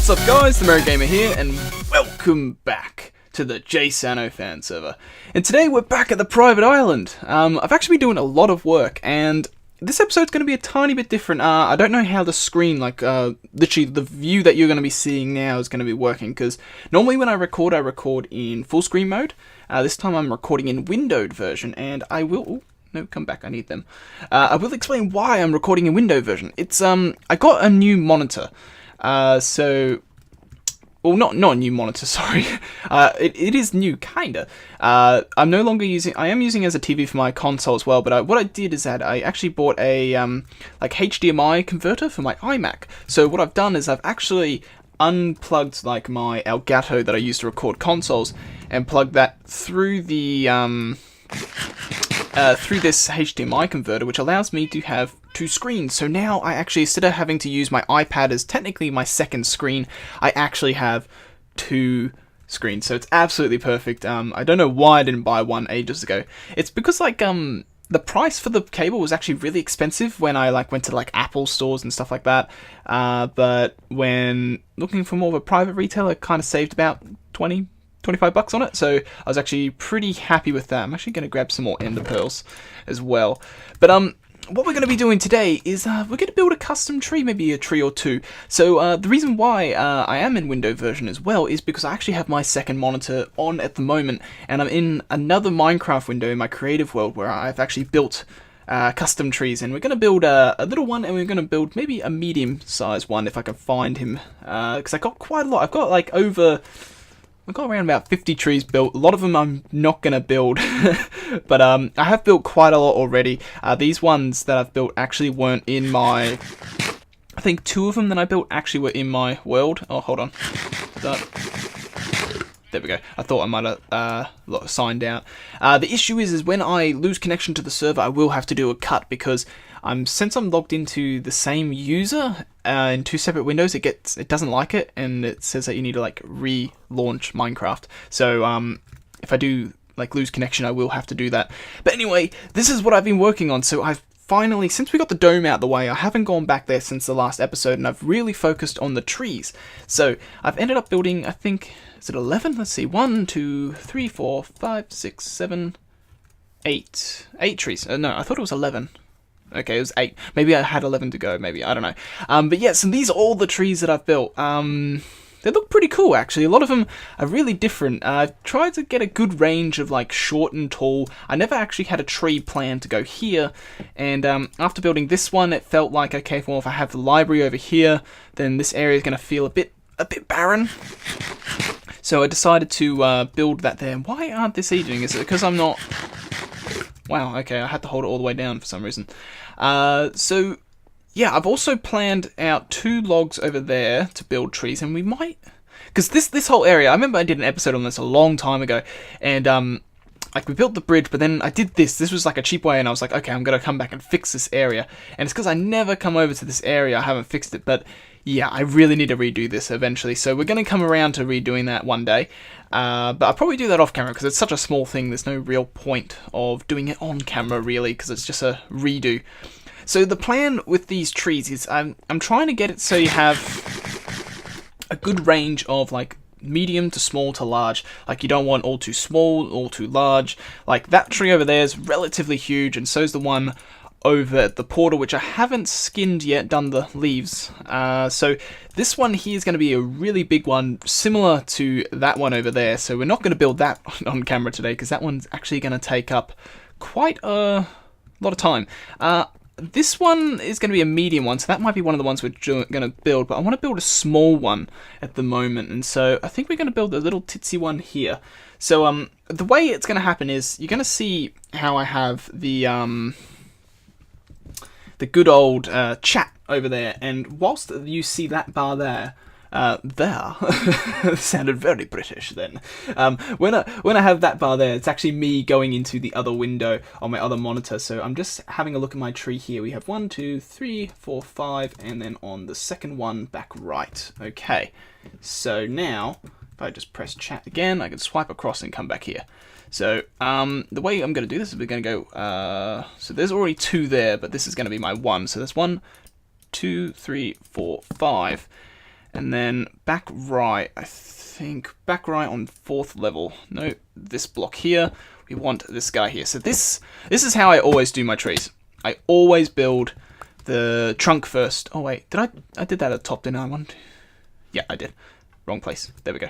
What's up guys, the Gamer here, and welcome back to the Jsano Fan Server. And today we're back at the private island. I've actually been doing a lot of work, and this episode's going to be a tiny bit different. I don't know how the screen, literally the view that you're going to be seeing now is going to be working, because normally when I record in full screen mode. This time I'm recording in windowed version, and I will... No, come back, I need them. I will explain why I'm recording in window version. It's, I got a new monitor. Well, not a new monitor, sorry. It is new, kinda. I am using it as a TV for my console as well, but what I did is that I actually bought a, HDMI converter for my iMac. So what I've done is I've actually unplugged, my Elgato that I use to record consoles, and plugged that through the, through this HDMI converter, which allows me to have two screens. So now I actually, instead of having to use my iPad as technically my second screen, I actually have two screens. So it's absolutely perfect. I don't know why I didn't buy one ages ago. It's because the price for the cable was actually really expensive when I went to Apple stores and stuff like that. But when looking for more of a private retailer, I kind of saved about 25 bucks on it, so I was actually pretty happy with that. I'm actually going to grab some more ender pearls as well. But what we're going to be doing today is we're going to build a custom tree, maybe a tree or two. So the reason why I am in window version as well is because I actually have my second monitor on at the moment, and I'm in another Minecraft window in my creative world where I've actually built custom trees, and we're going to build a little one, and we're going to build maybe a medium-sized one if I can find him, because I got quite a lot. I've got I've got around about 50 trees built. A lot of them I'm not going to build, but I have built quite a lot already. These ones that I've built actually weren't in my... I think two of them that I built actually were in my world. Oh, hold on. There we go. I thought I might have signed out. The issue is when I lose connection to the server, I will have to do a cut, because since I'm logged into the same user in two separate windows, it doesn't like it, and it says that you need to relaunch Minecraft. So if I do lose connection, I will have to do that. But anyway, this is what I've been working on. So I've finally, since we got the dome out of the way, I haven't gone back there since the last episode, and I've really focused on the trees. So I've ended up building, I think, is it 11? Let's see, 1, 2, 3, 4, 5, 6, 7, 8. 8 trees. No, I thought it was 11. Okay, it was 8. Maybe I had 11 to go, maybe, I don't know. But yes, and these are all the trees that I've built. They look pretty cool, actually. A lot of them are really different. I've tried to get a good range of short and tall. I never actually had a tree plan to go here, and after building this one, it felt like, okay, well, if I have the library over here, then this area is going to feel a bit barren. So I decided to build that there. Why aren't they seeding? Is it because I'm not... Wow, okay, I had to hold it all the way down for some reason. So, yeah, I've also planned out 2 logs over there to build trees, and we might... Because this whole area, I remember I did an episode on this a long time ago, and, we built the bridge, but then I did this. This was a cheap way, and I was like, okay, I'm going to come back and fix this area. And it's because I never come over to this area, I haven't fixed it, but... Yeah, I really need to redo this eventually, so we're going to come around to redoing that one day. But I'll probably do that off camera, because it's such a small thing, there's no real point of doing it on camera, really, because it's just a redo. So the plan with these trees is I'm trying to get it so you have a good range of, medium to small to large. You don't want all too small, all too large. That tree over there is relatively huge, and so's the one over at the portal, which I haven't skinned yet, done the leaves. So this one here is going to be a really big one, similar to that one over there. So we're not going to build that on camera today, because that one's actually going to take up quite a lot of time. This one is going to be a medium one, so that might be one of the ones we're going to build, but I want to build a small one at the moment, and so I think we're going to build a little titsy one here. So the way it's going to happen is, you're going to see how I have the good old chat over there, and whilst you see that bar there, sounded very British then. When I have that bar there, it's actually me going into the other window on my other monitor. So I'm just having a look at my tree here. We have 1, 2, 3, 4, 5, and then on the second one back right. Okay, so now if I just press chat again, I can swipe across and come back here. So the way I'm going to do this is we're going to go, so there's already 2 there, but this is going to be my 1. So there's 1, 2, 3, 4, 5. And then back right, I think, back right on 4th level. No, this block here. We want this guy here. So this is how I always do my trees. I always build the trunk first. Oh wait, I did that at the top, didn't I? Yeah, I did. Wrong place. There we go.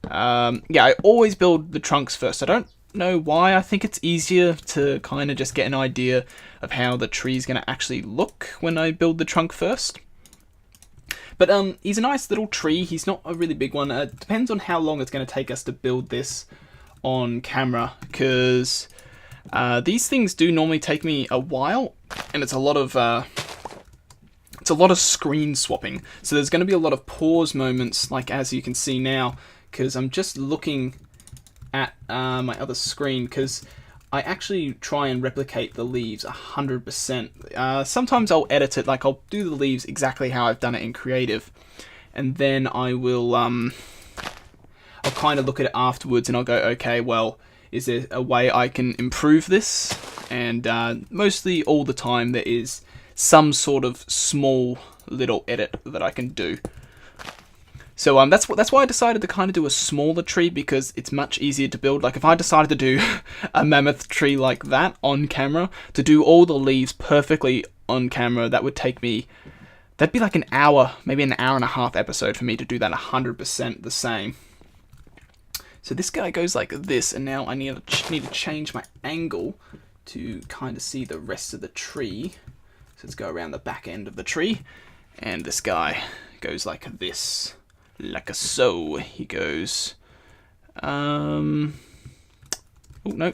Yeah, I always build the trunks first. I don't know why. I think it's easier to kind of just get an idea of how the tree's going to actually look when I build the trunk first. But he's a nice little tree. He's not a really big one. It depends on how long it's going to take us to build this on camera, because these things do normally take me a while, and it's a lot of screen swapping. So there's going to be a lot of pause moments, like as you can see now, because I'm just looking at my other screen, because I actually try and replicate the leaves 100%. Sometimes I'll edit it, like I'll do the leaves exactly how I've done it in creative, and then I will I'll kind of look at it afterwards and I'll go, okay, well, is there a way I can improve this? And mostly all the time there is some sort of small little edit that I can do. So that's why I decided to kind of do a smaller tree, because it's much easier to build. Like if I decided to do a mammoth tree like that on camera, to do all the leaves perfectly on camera, that would take me, that'd be like an hour, maybe an hour and a half episode for me to do that 100% the same. So this guy goes like this, and now I need to change my angle to kind of see the rest of the tree. So let's go around the back end of the tree, and this guy goes like this, like a so. He goes, oh no,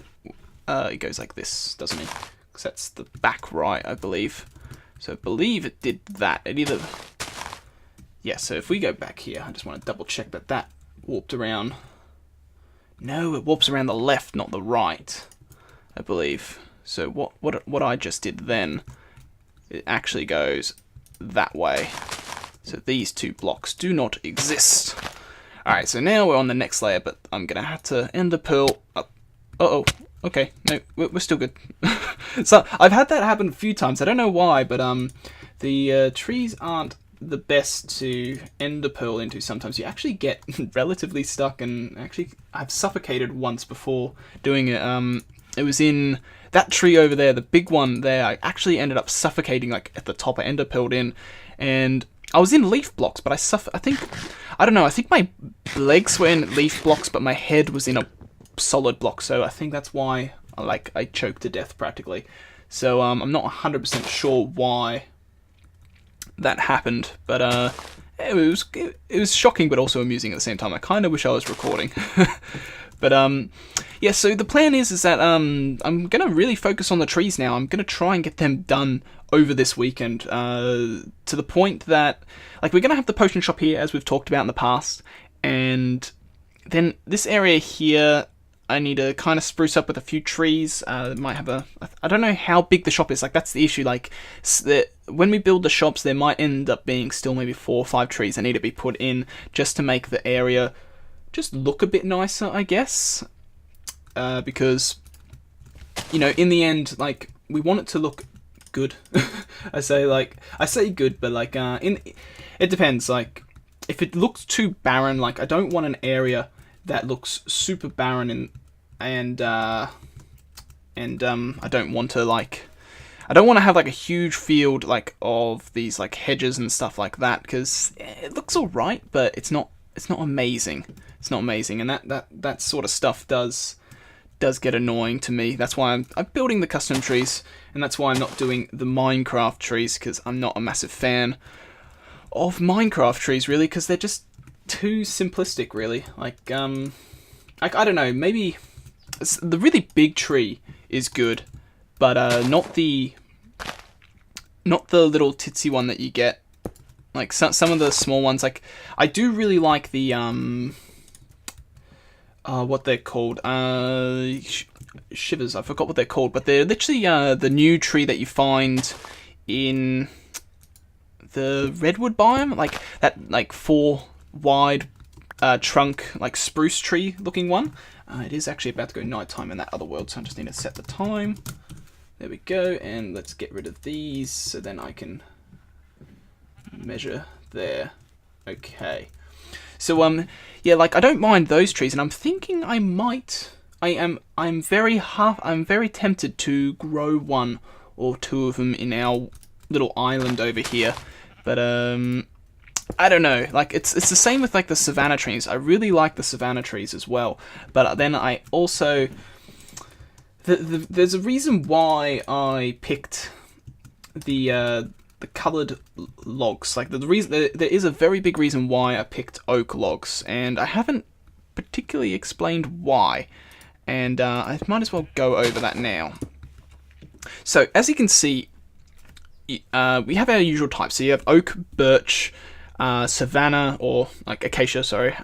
he goes like this, doesn't he? Because that's the back right, I believe. So I believe it did that. It either, yeah. So if we go back here, I just want to double check that that warped around. No, it warps around the left, not the right, I believe. So what I just did then, it actually goes that way. So these two blocks do not exist. Alright, so now we're on the next layer, but I'm going to have to end the pearl up. Uh-oh. Okay, no, we're still good. So I've had that happen a few times. I don't know why, but the trees aren't the best to end the pearl into. Sometimes you actually get relatively stuck, and actually I've suffocated once before doing it. It was in that tree over there, the big one there. I actually ended up suffocating like at the top. I ender pearled in, and I was in leaf blocks, but I think my legs were in leaf blocks, but my head was in a solid block. So I think that's why I choked to death practically. So I'm not 100% sure why that happened, but it was shocking, but also amusing at the same time. I kind of wish I was recording. But yeah, so the plan is that I'm gonna really focus on the trees now. I'm gonna try and get them done over this weekend, to the point that, like, we're gonna have the potion shop here, as we've talked about in the past, and then this area here I need to kind of spruce up with a few trees. Might have I don't know how big the shop is. Like, that's the issue. Like, when we build the shops, there might end up being still maybe 4 or 5 trees that need to be put in just to make the area just look a bit nicer, I guess. Because, you know, in the end, like, we want it to look good. I say good, but like, it depends. Like, if it looks too barren, like, I don't want an area that looks super barren, and I don't want to have like a huge field like of these like hedges and stuff like that, because it looks all right, but it's not amazing. It's not amazing, and that sort of stuff does get annoying to me. That's why I'm building the custom trees, and that's why I'm not doing the Minecraft trees, because I'm not a massive fan of Minecraft trees, really, because they're just too simplistic, really. Like, I don't know, maybe the really big tree is good, but not the little titsy one that you get. Like, some of the small ones, like, I do really like the what they're called, shivers. I forgot what they're called, but they're literally the new tree that you find in the redwood biome, like that, like 4 wide trunk, like spruce tree looking one. It is actually about to go nighttime in that other world, so I just need to set the time. There we go, and let's get rid of these so then I can measure there. Okay. So yeah, like I don't mind those trees, and I'm thinking I might. I'm very tempted to grow one or two of them in our little island over here, but I don't know. Like it's the same with like the savanna trees. I really like the savanna trees as well, but then I also there's a reason why I picked the coloured logs. Like the reason there is a very big reason why I picked oak logs, and I haven't particularly explained why. And I might as well go over that now. So as you can see, we have our usual types. So you have oak, birch, savanna, or like acacia, sorry,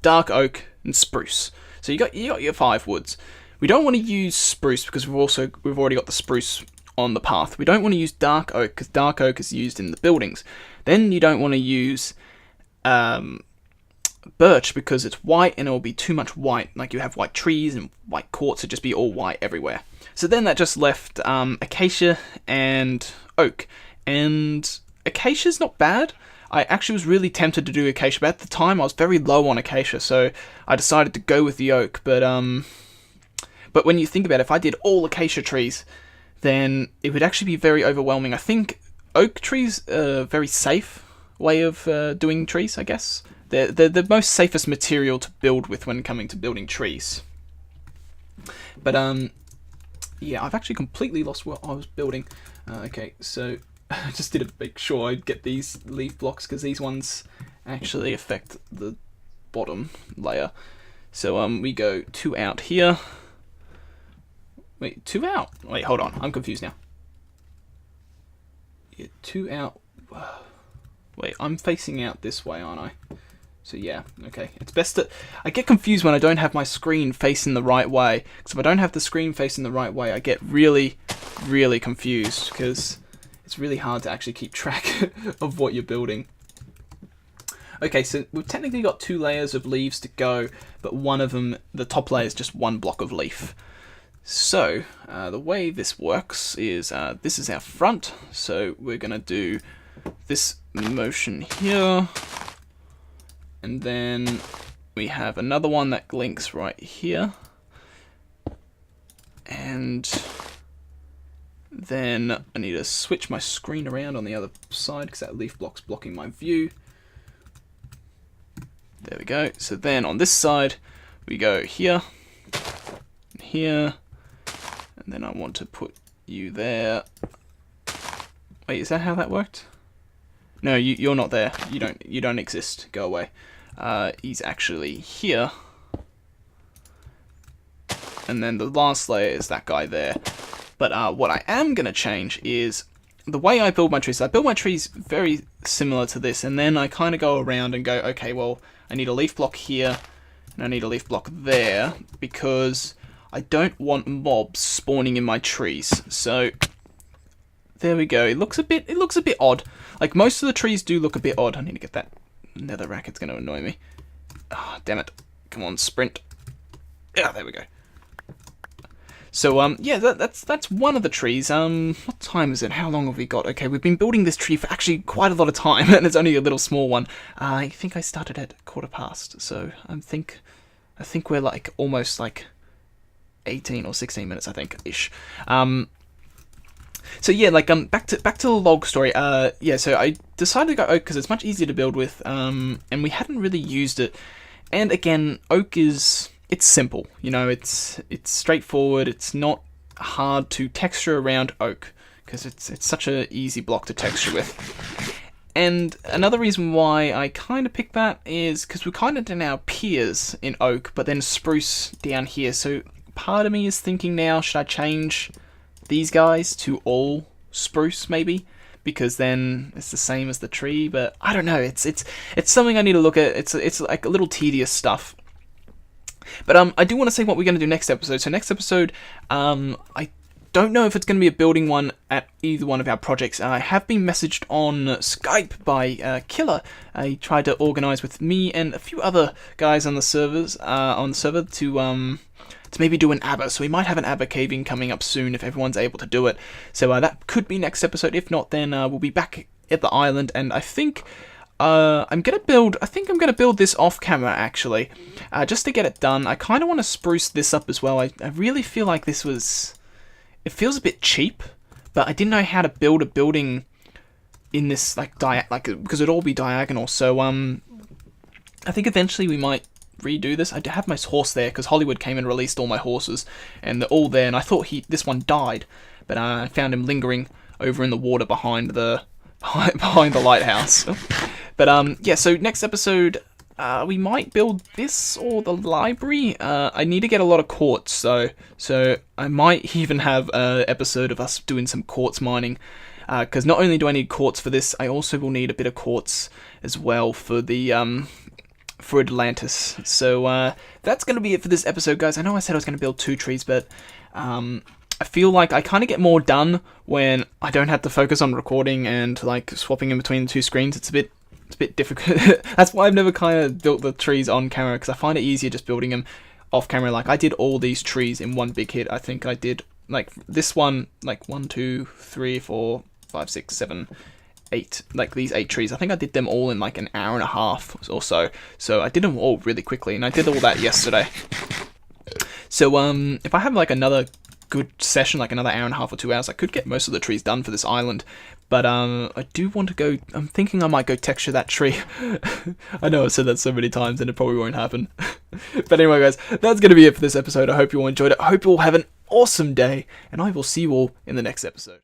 dark oak, and spruce. So you got your 5 woods. We don't want to use spruce because we've already got the spruce on the path. We don't want to use dark oak because dark oak is used in the buildings. Then you don't want to use birch because it's white and it will be too much white. Like you have white trees and white courts, it'd just be all white everywhere. So then that just left acacia and oak. And acacia's not bad. I actually was really tempted to do acacia, but at the time I was very low on acacia, so I decided to go with the oak. But when you think about it, if I did all acacia trees, then it would actually be very overwhelming. I think oak trees are a very safe way of doing trees, I guess. They're the most safest material to build with when coming to building trees. But yeah, I've actually completely lost what I was building. Okay, so I just did to make sure I'd get these leaf blocks because these ones actually affect the bottom layer. So we go 2 out here. Wait, 2 out? Wait, hold on, I'm confused now. Yeah, 2 out. Wait, I'm facing out this way, aren't I? So yeah, okay. It's best that I get confused when I don't have my screen facing the right way. Because if I don't have the screen facing the right way, I get really, really confused. Because it's really hard to actually keep track of what you're building. Okay, so we've technically got 2 layers of leaves to go, but one of them, the top layer, is just 1 block of leaf. So the way this works is this is our front. So we're gonna do this motion here. And then we have another one that links right here. And then I need to switch my screen around on the other side because that leaf block's blocking my view. There we go. So then on this side, we go here, here, and then I want to put you there. Wait, is that how that worked? No, you're not there. You don't exist. Go away. He's actually here. And then the last layer is that guy there. But what I am going to change is the way I build my trees. I build my trees very similar to this, and then I kind of go around and go, okay, well, I need a leaf block here, and I need a leaf block there, because I don't want mobs spawning in my trees. So there we go. It looks a bit odd. Like most of the trees do look a bit odd. I need to get that netherrack. It's going to annoy me. Ah, oh, damn it! Come on, sprint. Yeah, there we go. So yeah, that's one of the trees. What time is it? How long have we got? Okay, we've been building this tree for actually quite a lot of time, and it's only a little small one. I think I started at 1:15, so I think we're like almost like 18 or 16 minutes, I think, ish. So yeah, like back to the log story. Yeah, so I decided to go oak because it's much easier to build with. And we hadn't really used it. And again, oak it's simple. You know, it's straightforward. It's not hard to texture around oak because it's such an easy block to texture with. And another reason why I kind of picked that is because we're kind of doing our piers in oak, but then spruce down here. So part of me is thinking now, should I change these guys to all spruce maybe, because then it's the same as the tree? But I don't know, it's something I need to look at. It's like a little tedious stuff. But I do want to say what we're going to do next episode. So next episode, I don't know if it's going to be a building one at either one of our projects. I have been messaged on Skype by Killer. He tried to organise with me and a few other guys on the server to maybe do an ABBA. So we might have an ABBA caving coming up soon if everyone's able to do it. So that could be next episode. If not, then we'll be back at the island, and I think I'm gonna build. I think I'm gonna build this off camera actually, just to get it done. I kind of want to spruce this up as well. I really feel like this was. It feels a bit cheap, but I didn't know how to build a building in this like because it'd all be diagonal. So I think eventually we might redo this. I have my horse there because Hollywood came and released all my horses, and they're all there. And I thought this one died, but I found him lingering over in the water behind the lighthouse. But yeah. So next episode, we might build this or the library. I need to get a lot of quartz, so I might even have an episode of us doing some quartz mining. Because not only do I need quartz for this, I also will need a bit of quartz as well for the for Atlantis. So that's going to be it for this episode, guys. I know I said I was going to build 2 trees, but I feel like I kind of get more done when I don't have to focus on recording and like swapping in between the 2 screens. It's a bit difficult. That's why I've never kind of built the trees on camera, because I find it easier just building them off camera. Like I did all these trees in one big hit. I think I did like this one, like 1, 2, 3, 4, 5, 6, 7, 8, like these 8 trees. I think I did them all in like an hour and a half or so. So I did them all really quickly, and I did all that yesterday. So if I have like another good session, like another hour and a half or 2 hours, I could get most of the trees done for this island. But I do want to go. I'm thinking I might go texture that tree. I know I've said that so many times, and it probably won't happen. But anyway, guys, that's going to be it for this episode. I hope you all enjoyed it. I hope you all have an awesome day, and I will see you all in the next episode.